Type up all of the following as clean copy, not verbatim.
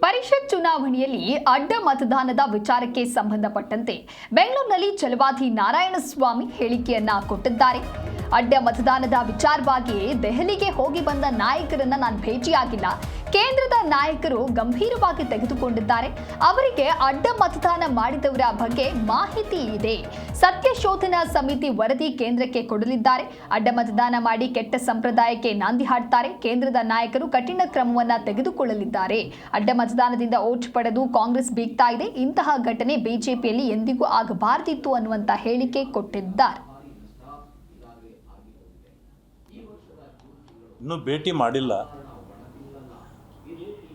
ಪರಿಷತ್ ಚುನಾವಣೆಯಲ್ಲಿ ಅಡ್ಡ ಮತದಾನದ ವಿಚಾರಕ್ಕೆ ಸಂಬಂಧಪಟ್ಟಂತೆ ಬೆಂಗಳೂರಿನಲ್ಲಿ ಛಲವಾದಿ ನಾರಾಯಣಸ್ವಾಮಿ ಹೇಳಿಕೆಯನ್ನ ಕೊಟ್ಟಿದ್ದಾರೆ. ಅಡ್ಡ ಮತದಾನದ ವಿಚಾರವಾಗಿ ದೆಹಲಿಗೆ ಹೋಗಿ ಬಂದ ನಾಯಕರನ್ನ ನಾನು ಭೇಟಿಯಾಗಿಲ್ಲ. ಕೇಂದ್ರದ ನಾಯಕರು ಗಂಭೀರವಾಗಿ ತೆಗೆದುಕೊಂಡಿದ್ದಾರೆ. ಅವರಿಗೆ ಅಡ್ಡ ಮತದಾನ ಮಾಡಿದವರ ಬಗ್ಗೆ ಮಾಹಿತಿ ಇದೆ. ಸತ್ಯ ಶೋಧನಾ ಸಮಿತಿ ವರದಿ ಕೇಂದ್ರಕ್ಕೆ ಕೊಡಲಿದ್ದಾರೆ. ಅಡ್ಡ ಮತದಾನ ಮಾಡಿ ಕೆಟ್ಟ ಸಂಪ್ರದಾಯಕ್ಕೆ ನಾಂದಿ ಹಾಡ್ತಾರೆ. ಕೇಂದ್ರದ ನಾಯಕರು ಕಠಿಣ ಕ್ರಮವನ್ನ ತೆಗೆದುಕೊಳ್ಳಲಿದ್ದಾರೆ. ಅಡ್ಡ ಮತದಾನದಿಂದ ಓಟ್ ಪಡೆದು ಕಾಂಗ್ರೆಸ್ ಬೀಗ್ತಾ ಇದೆ. ಇಂತಹ ಘಟನೆ ಬಿಜೆಪಿಯಲ್ಲಿ ಎಂದಿಗೂ ಆಗಬಾರದಿತ್ತು ಅನ್ನುವಂತ ಹೇಳಿಕೆ ಕೊಟ್ಟಿದ್ದಾರೆ. ಇನ್ನೂ ಭೇಟಿ ಮಾಡಿಲ್ಲ.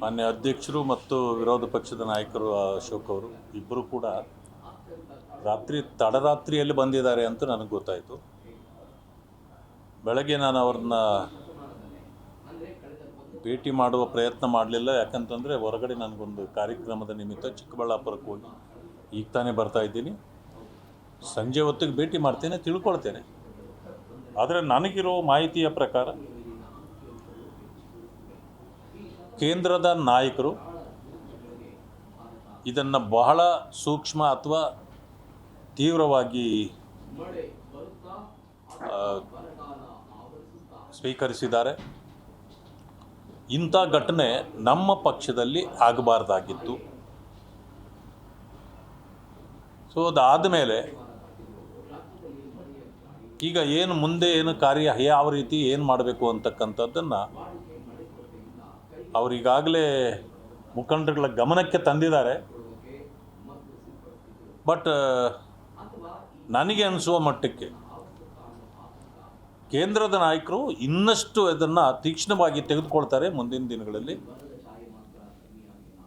ಮಾನ್ಯ ಅಧ್ಯಕ್ಷರು ಮತ್ತು ವಿರೋಧ ಪಕ್ಷದ ನಾಯಕರು ಅಶೋಕ್ ಅವರು ಇಬ್ಬರು ಕೂಡ ತಡರಾತ್ರಿಯಲ್ಲಿ ಬಂದಿದ್ದಾರೆ ಅಂತ ನನಗೆ ಗೊತ್ತಾಯಿತು. ಬೆಳಗ್ಗೆ ನಾನು ಅವ್ರನ್ನ ಭೇಟಿ ಮಾಡುವ ಪ್ರಯತ್ನ ಮಾಡಲಿಲ್ಲ. ಯಾಕಂತಂದರೆ ಹೊರಗಡೆ ನನಗೊಂದು ಕಾರ್ಯಕ್ರಮದ ನಿಮಿತ್ತ ಚಿಕ್ಕಬಳ್ಳಾಪುರಕ್ಕೆ ಹೋಗಿ ಈಗ ತಾನೇ ಬರ್ತಾ ಇದ್ದೀನಿ. ಸಂಜೆ ಹೊತ್ತಿಗೆ ಭೇಟಿ ಮಾಡ್ತೇನೆ, ತಿಳ್ಕೊಳ್ತೇನೆ. ಆದರೆ ನನಗಿರೋ ಮಾಹಿತಿಯ ಪ್ರಕಾರ ಕೇಂದ್ರದ ನಾಯಕರು ಇದನ್ನು ಬಹಳ ಸೂಕ್ಷ್ಮ ಅಥವಾ ತೀವ್ರವಾಗಿ ಸ್ವೀಕರಿಸಿದ್ದಾರೆ. ಇಂಥ ಘಟನೆ ನಮ್ಮ ಪಕ್ಷದಲ್ಲಿ ಆಗಬಾರ್ದಾಗಿತ್ತು. ಸೊ ಅದಾದ ಮೇಲೆ ಈಗ ಮುಂದೆ ಕಾರ್ಯ ಯಾವ ರೀತಿ ಮಾಡಬೇಕು ಅಂತಕ್ಕಂಥದ್ದನ್ನು ಅವರಿಗಾಗಲೇ ಮುಖಂಡರುಗಳ ಗಮನಕ್ಕೆ ತಂದಿದ್ದಾರೆ. ಬಟ್ ನನಗೆ ಅನಿಸುವ ಮಟ್ಟಕ್ಕೆ ಕೇಂದ್ರದ ನಾಯಕರು ಇನ್ನಷ್ಟು ಇದನ್ನು ತೀಕ್ಷ್ಣವಾಗಿ ತೆಗೆದುಕೊಳ್ತಾರೆ ಮುಂದಿನ ದಿನಗಳಲ್ಲಿ.